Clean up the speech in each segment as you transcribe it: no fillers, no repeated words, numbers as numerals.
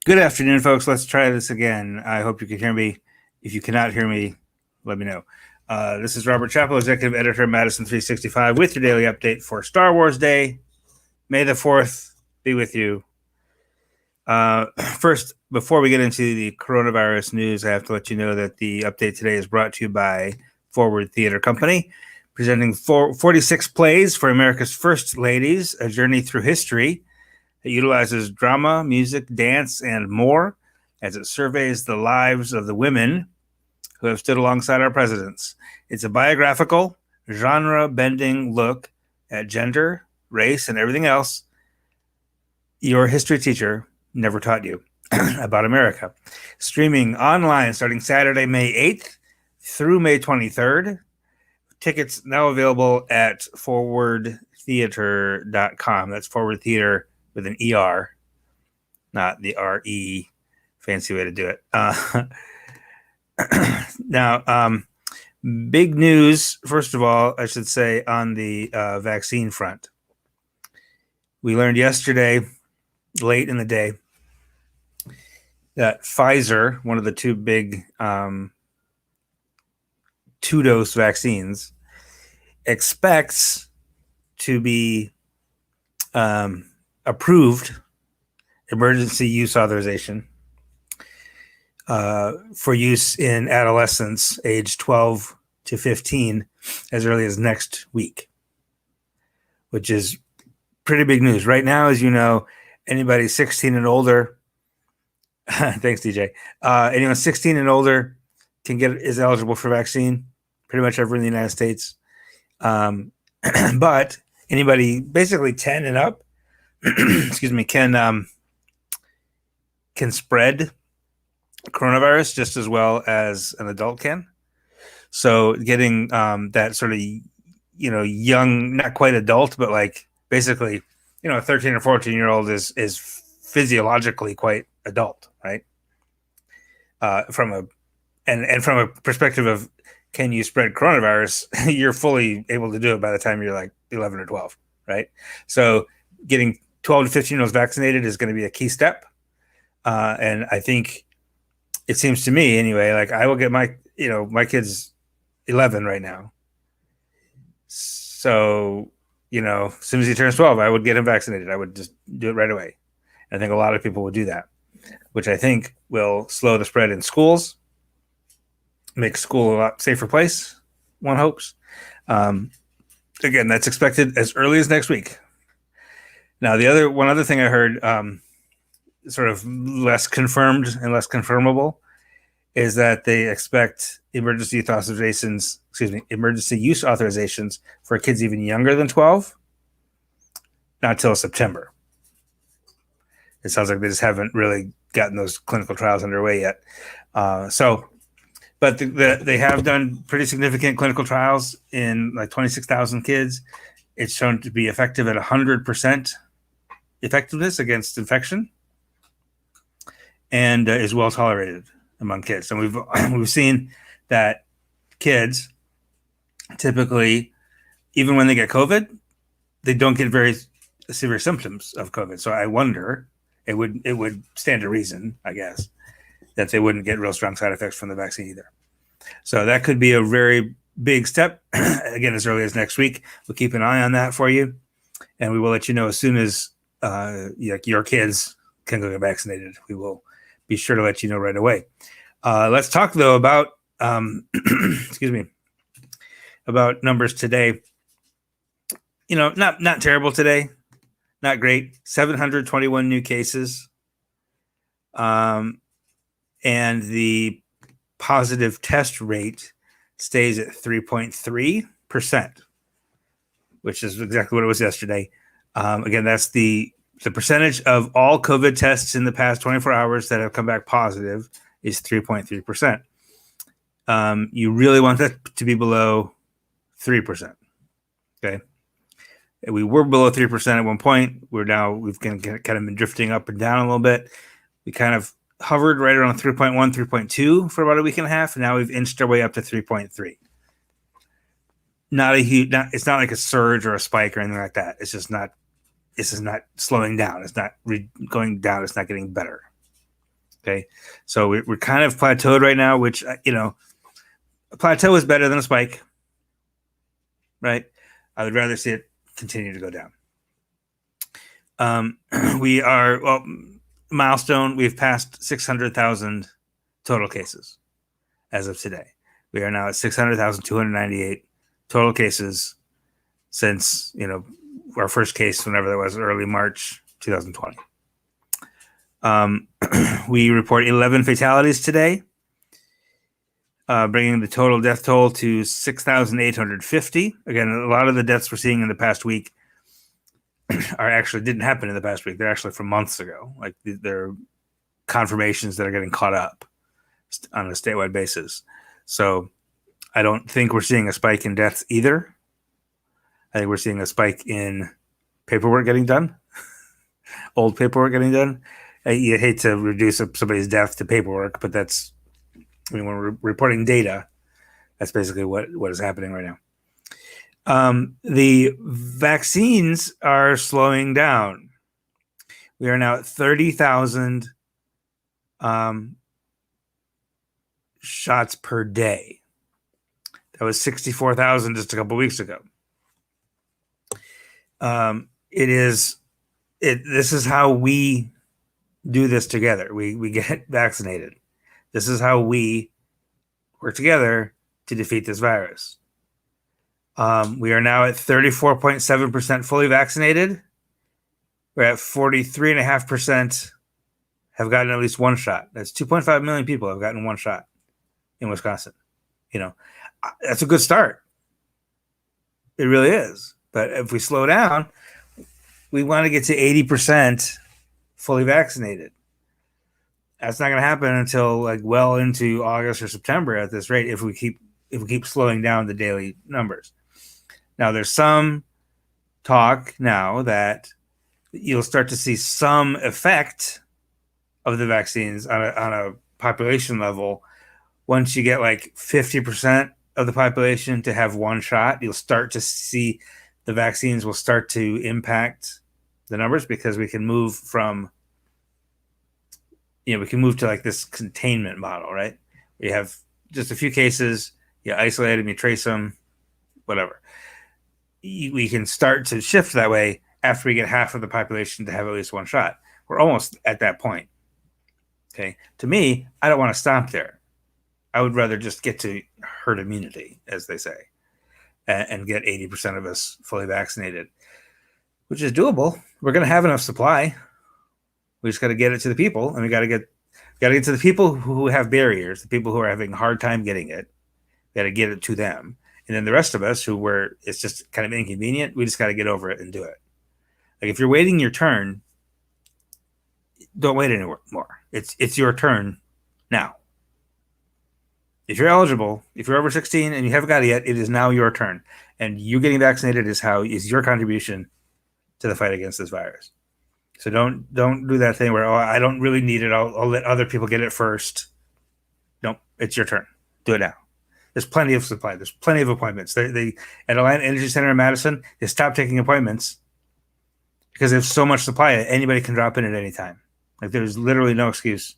Good afternoon, folks. Let's try this again. I hope you can hear me. If you cannot hear me, let me know. This is Robert Chappell, Executive Editor of Madison365, with your daily update for Star Wars Day. May the 4th be with you. First, before we get into the coronavirus news, I have to let you know that the update today is brought to you by Forward Theater Company, presenting 46 plays for America's First Ladies, a journey through history. It utilizes drama, music, dance, and more as it surveys the lives of the women who have stood alongside our presidents. It's a biographical, genre-bending look at gender, race, and everything else your history teacher never taught you about America. Streaming online starting Saturday, May 8th through May 23rd. Tickets now available at forwardtheater.com. That's Forward Theater with an ER, not the RE, fancy way to do it. Now, big news, first of all, I should say, on the vaccine front. We learned yesterday, late in the day, that Pfizer, one of the two big two-dose vaccines, expects to be approved emergency use authorization for use in adolescents aged 12 to 15 as early as next week, which is pretty big news. Right now, as you know, anybody 16 and older, thanks, DJ, anyone 16 and older is eligible for vaccine, pretty much everyone in the United States. But anybody basically 10 and up, excuse me, can spread coronavirus just as well as an adult can. So getting that sort of, young, not quite adult, but like basically, a 13 or 14-year-old is physiologically quite adult, right? From a perspective of, can you spread coronavirus? You're fully able to do it by the time you're like 11 or 12, right? So getting 12 to 15-year-olds vaccinated is going to be a key step. And I think it seems to me anyway, like I will get my kid's 11 right now. So, as soon as he turns 12, I would get him vaccinated. I would just do it right away. I think a lot of people would do that, which I think will slow the spread in schools, make school a lot safer place, one hopes. Again, that's expected as early as next week. Now, one other thing I heard, sort of less confirmed and less confirmable, is that they expect emergency use authorizations for kids even younger than 12, not till September. It sounds like they just haven't really gotten those clinical trials underway yet. But they have done pretty significant clinical trials in like 26,000 kids. It's shown to be effective at 100% effectiveness against infection, and is well tolerated among kids. And we've seen that kids typically, even when they get COVID, they don't get very severe symptoms of COVID. So I wonder, it would stand to reason, I guess, that they wouldn't get real strong side effects from the vaccine either. So that could be a very big step. Again, as early as next week. We'll keep an eye on that for you, and we will let you know as soon as your kids can go get vaccinated. We will be sure to let you know right away. Let's talk though about about numbers today. Not terrible today, not great. 721 new cases, and the positive test rate stays at 3.3%, which is exactly what it was yesterday. Again, that's the percentage of all COVID tests in the past 24 hours that have come back positive is 3.3%. You really want that to be below 3%. Okay. We were below 3% at one point. We've kind of been drifting up and down a little bit. We kind of hovered right around 3.1, 3.2 for about a week and a half. And now we've inched our way up to 3.3. Not a huge, it's not like a surge or a spike or anything like that. It's just not slowing down. It's not going down. It's not getting better. Okay, so we're kind of plateaued right now, which a plateau is better than a spike, right? I would rather see it continue to go down. We are milestone. We've passed 600,000 total cases as of today. We are now at 600,298 total cases since our first case, whenever that was, early March 2020. We report 11 fatalities today, bringing the total death toll to 6,850. Again, a lot of the deaths we're seeing in the past week didn't happen in the past week. They're actually from months ago. Like they're confirmations that are getting caught up on a statewide basis. So I don't think we're seeing a spike in deaths either. I think we're seeing a spike in paperwork getting done, old paperwork getting done. You hate to reduce somebody's death to paperwork, but when we're reporting data, that's basically what is happening right now. The vaccines are slowing down. We are now at 30,000 shots per day. That was 64,000 just a couple weeks ago. This is how we do this together. We get vaccinated. This is how we work together to defeat this virus. We are now at 34.7% fully vaccinated. We're at 43.5% have gotten at least one shot. That's 2.5 million people have gotten one shot in Wisconsin. That's a good start. It really is. But if we slow down, we want to get to 80% fully vaccinated. That's not going to happen until well into August or September at this rate if we keep slowing down the daily numbers. Now, there's some talk now that you'll start to see some effect of the vaccines on a population level. Once you get 50% of the population to have one shot, you'll start to see the vaccines will start to impact the numbers, because we can move from, to this containment model, right? We have just a few cases, you isolate them, you trace them, whatever. We can start to shift that way after we get half of the population to have at least one shot. We're almost at that point. Okay. To me, I don't want to stop there. I would rather just get to herd immunity, as they say, and get 80% of us fully vaccinated, which is doable. We're going to have enough supply. We just got to get it to the people, and we got to get to the people who have barriers, the people who are having a hard time getting it. We got to get it to them. And then the rest of us it's just kind of inconvenient, we just got to get over it and do it. If you're waiting your turn, don't wait anymore. It's your turn now. If you're eligible, if you're over 16 and you haven't got it yet, it is now your turn. And you getting vaccinated is your contribution to the fight against this virus. So don't do that thing where, I don't really need it. I'll let other people get it first. No, it's your turn. Do it now. There's plenty of supply. There's plenty of appointments. They at Alliant Energy Center in Madison, they stopped taking appointments because there's so much supply. Anybody can drop in at any time. There's literally no excuse,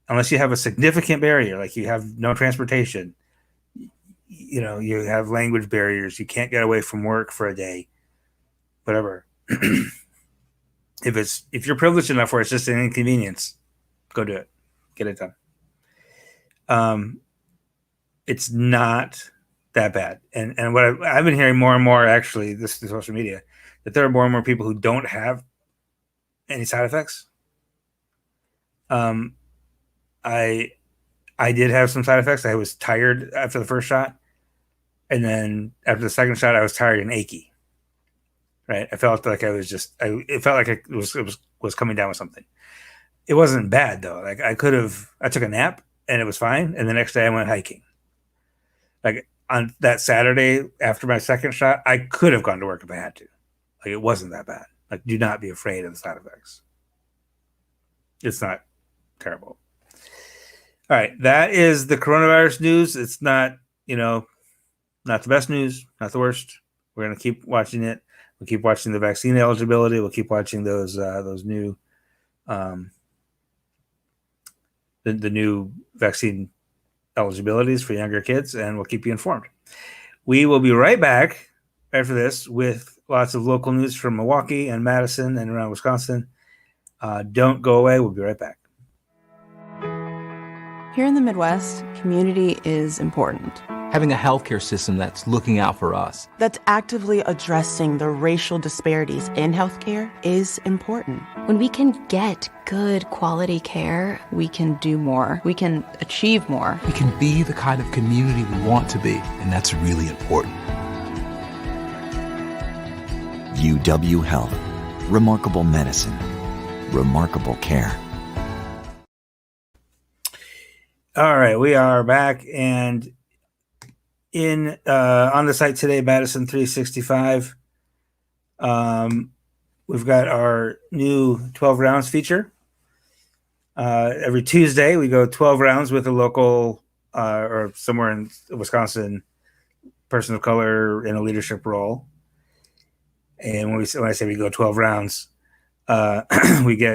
unless you have a significant barrier, you have no transportation. You have language barriers. You can't get away from work for a day, whatever. If you're privileged enough where it's just an inconvenience, go do it. Get it done. It's not that bad. And what I've been hearing more and more, actually, this is social media, that there are more and more people who don't have any side effects. I did have some side effects. I was tired after the first shot, and then after the second shot, I was tired and achy. Right? I felt like it felt like it was coming down with something. It wasn't bad though. I took a nap and it was fine, and the next day I went hiking. On that Saturday after my second shot, I could have gone to work if I had to. It wasn't that bad. Do not be afraid of the side effects. It's not terrible. All right, that is the coronavirus news. It's not, not the best news, not the worst. We're going to keep watching it. We'll keep watching the vaccine eligibility. We'll keep watching those new the new vaccine eligibilities for younger kids, and we'll keep you informed. We will be right back after this with lots of local news from Milwaukee and Madison and around Wisconsin. Don't go away. We'll be right back. Here in the Midwest, community is important. Having a healthcare system that's looking out for us, that's actively addressing the racial disparities in healthcare is important. When we can get good quality care, we can do more. We can achieve more. We can be the kind of community we want to be, and that's really important. UW Health. Remarkable medicine. Remarkable care. All right, we are back, and in on the site today, Madison365, we've got our new 12 rounds feature. Every Tuesday, we go 12 rounds with a local or somewhere in Wisconsin person of color in a leadership role. And when I say we go 12 rounds, we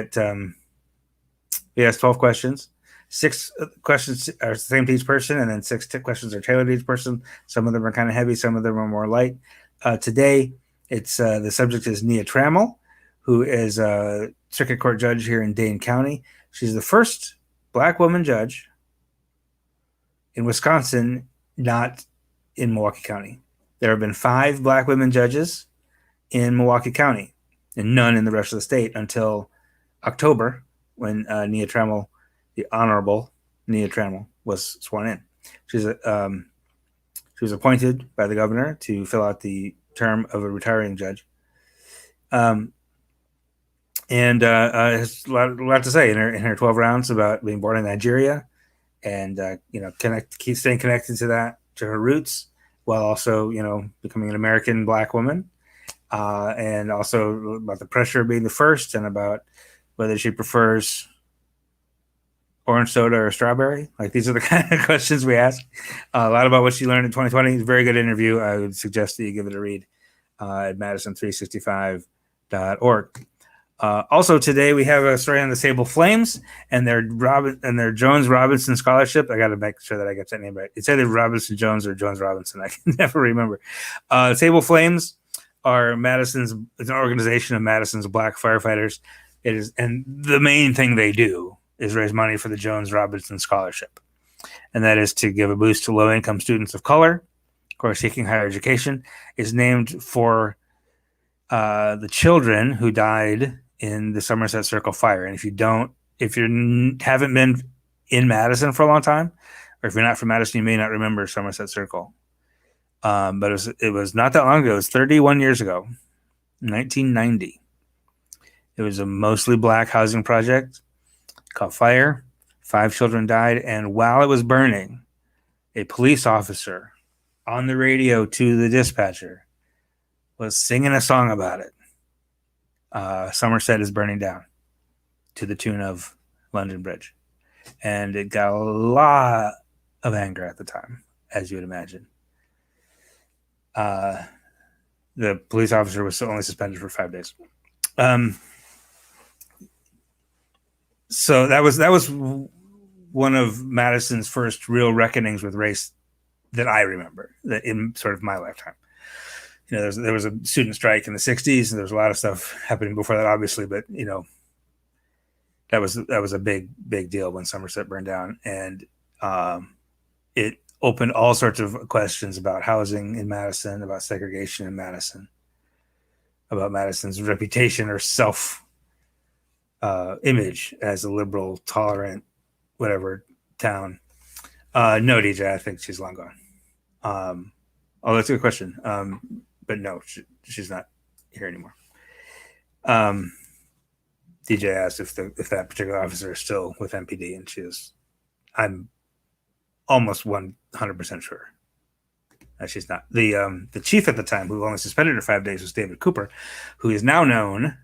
ask 12 questions. 6 questions are the same to each person, and then 6 questions are tailored to each person. Some of them are kind of heavy, some of them are more light. Today, it's the subject is Nia Trammell, who is a circuit court judge here in Dane County. She's the first Black woman judge in Wisconsin, not in Milwaukee County. There have been 5 Black women judges in Milwaukee County, and none in the rest of the state until October, when Nia Trammell, the Honorable Nia Trammell, was sworn in. She was appointed by the governor to fill out the term of a retiring judge, and has a lot to say in her 12 rounds about being born in Nigeria, and keep staying connected to her roots, while also becoming an American Black woman, and also about the pressure of being the first, and about whether she prefers orange soda or strawberry. Like, these are the kind of questions we ask. A lot about what she learned in 2020. It's a very good interview. I would suggest that you give it a read at Madison365.org. Also today we have a story on the Sable Flames and their Jones Robinson Scholarship. I got to make sure that I get that name right. It's either Robinson Jones or Jones Robinson. I can never remember. Sable Flames are it's an organization of Madison's Black firefighters. It is, and the main thing they do is raise money for the Jones Robinson Scholarship. And that is to give a boost to low-income students of color who are seeking higher education. It's named for the children who died in the Somerset Circle fire. And if you haven't been in Madison for a long time, or if you're not from Madison, you may not remember Somerset Circle. But it was not that long ago. It was 31 years ago, 1990. It was a mostly Black housing project. Caught fire. 5 children died. And while it was burning, a police officer on the radio to the dispatcher was singing a song about it. Somerset is burning down, to the tune of London Bridge. And it got a lot of anger at the time, as you would imagine. The police officer was only suspended for 5 days. So that was one of Madison's first real reckonings with race that I remember, that in sort of my lifetime. There was a student strike in the 60s, and there was a lot of stuff happening before that, obviously, but that was a big deal when Somerset burned down, and it opened all sorts of questions about housing in Madison, about segregation in Madison, about Madison's reputation or self image as a liberal, tolerant, whatever town. No, DJ, I think she's long gone. That's a good question. But no, she's not here anymore. DJ asked if that particular officer is still with MPD, and I'm almost 100% sure that she's not. The chief at the time, who only suspended her 5 days, was David Cooper, who is now known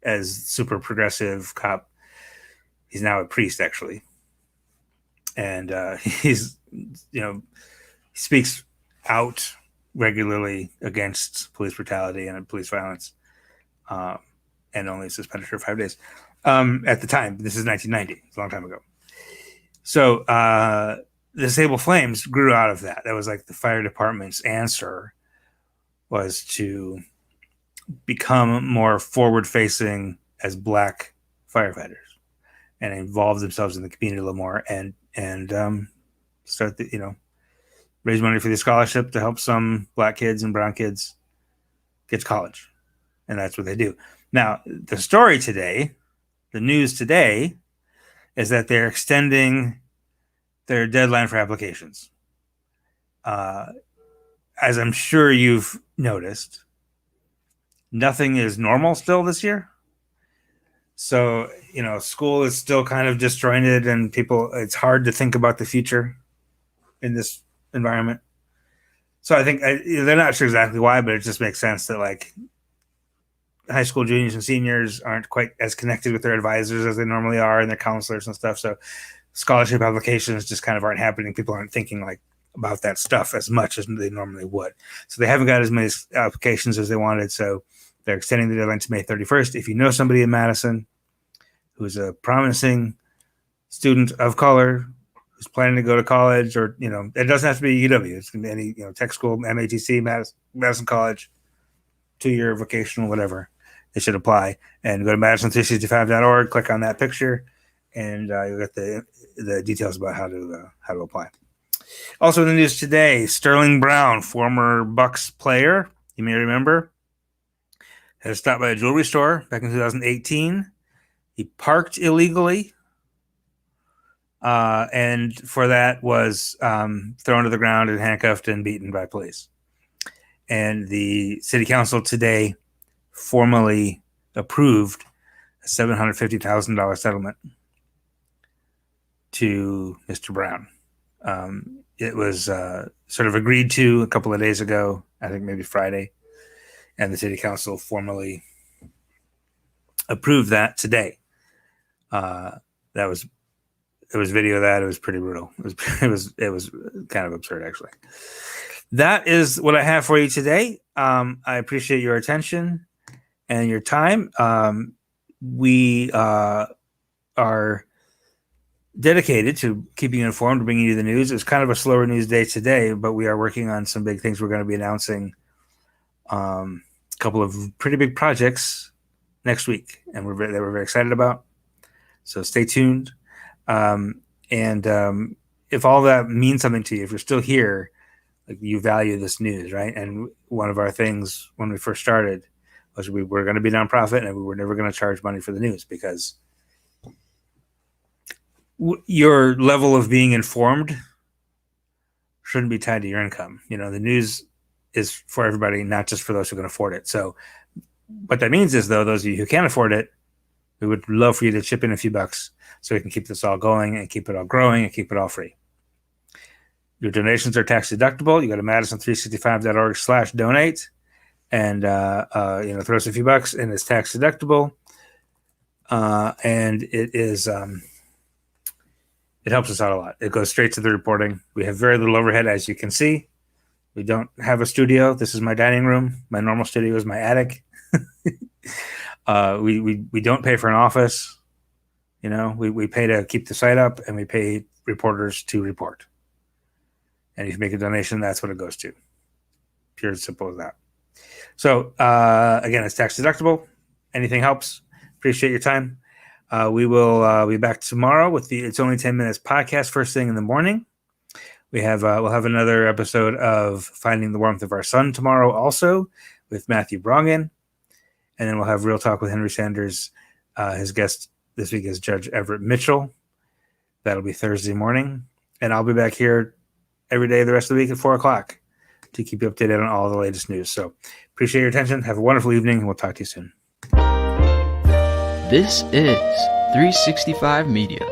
as super progressive cop. He's now a priest, actually, and he speaks out regularly against police brutality and police violence, and only suspended for 5 days. At the time, this is 1990, it's a long time ago. So the Sable Flames grew out of that. That was like the fire department's answer was to become more forward-facing as Black firefighters and involve themselves in the community a little more and start the, raise money for the scholarship to help some Black kids and brown kids get to college. And that's what they do. Now, the story today, the news today, is that they're extending their deadline for applications. As I'm sure you've noticed, nothing is normal still this year. So, school is still kind of disjointed and it's hard to think about the future in this environment. So I think they're not sure exactly why, but it just makes sense that like high school juniors and seniors aren't quite as connected with their advisors as they normally are and their counselors and stuff. So scholarship applications just kind of aren't happening. People aren't thinking like about that stuff as much as they normally would. So they haven't got as many applications as they wanted. So they're extending the deadline to May 31st. If you know somebody in Madison who's a promising student of color who's planning to go to college, or it doesn't have to be UW. It's going to be any tech school, MATC, Madison College, 2-year vocational, whatever. They should apply and go to Madison365.org. Click on that picture, and you'll get the details about how to apply. Also in the news today, Sterling Brown, former Bucks player, you may remember, had stopped by a jewelry store back in 2018. He parked illegally, and for that was thrown to the ground and handcuffed and beaten by police. And the city council today formally approved a $750,000 settlement to Mr. Brown. It was sort of agreed to a couple of days ago, I think maybe Friday, and the city council formally approved that today. It was video of that. It was pretty brutal. It was kind of absurd, actually. That is what I have for you today. I appreciate your attention and your time. We are dedicated to keeping you informed, bringing you the news. It's kind of a slower news day today, but we are working on some big things. We're going to be announcing a couple of pretty big projects next week, and we're very excited about. So stay tuned. And if all that means something to you, if you're still here, like you value this news, right? And one of our things when we first started was we were going to be a nonprofit and we were never going to charge money for the news because your level of being informed shouldn't be tied to your income. The news is for everybody, not just for those who can afford it. So what that means is, though, those of you who can't afford it, we would love for you to chip in a few bucks so we can keep this all going and keep it all growing and keep it all free. Your donations are tax deductible. You go to Madison365.org/donate and throw us a few bucks, and it's tax deductible. And it is it helps us out a lot. It goes straight to the reporting. We have very little overhead, as you can see. We don't have a studio. This is my dining room. My normal studio is my attic. We don't pay for an office. We pay to keep the site up, and we pay reporters to report. And if you make a donation, that's what it goes to. Pure and simple as that. So again, it's tax deductible. Anything helps. Appreciate your time. We will be back tomorrow with the It's Only 10 Minutes podcast first thing in the morning. We'll have another episode of Finding the Warmth of Our Sun tomorrow also with Matthew Brongan. And then we'll have Real Talk with Henry Sanders. His guest this week is Judge Everett Mitchell. That'll be Thursday morning. And I'll be back here every day the rest of the week at 4 o'clock to keep you updated on all the latest news. So appreciate your attention. Have a wonderful evening, and we'll talk to you soon. This is 365 Media.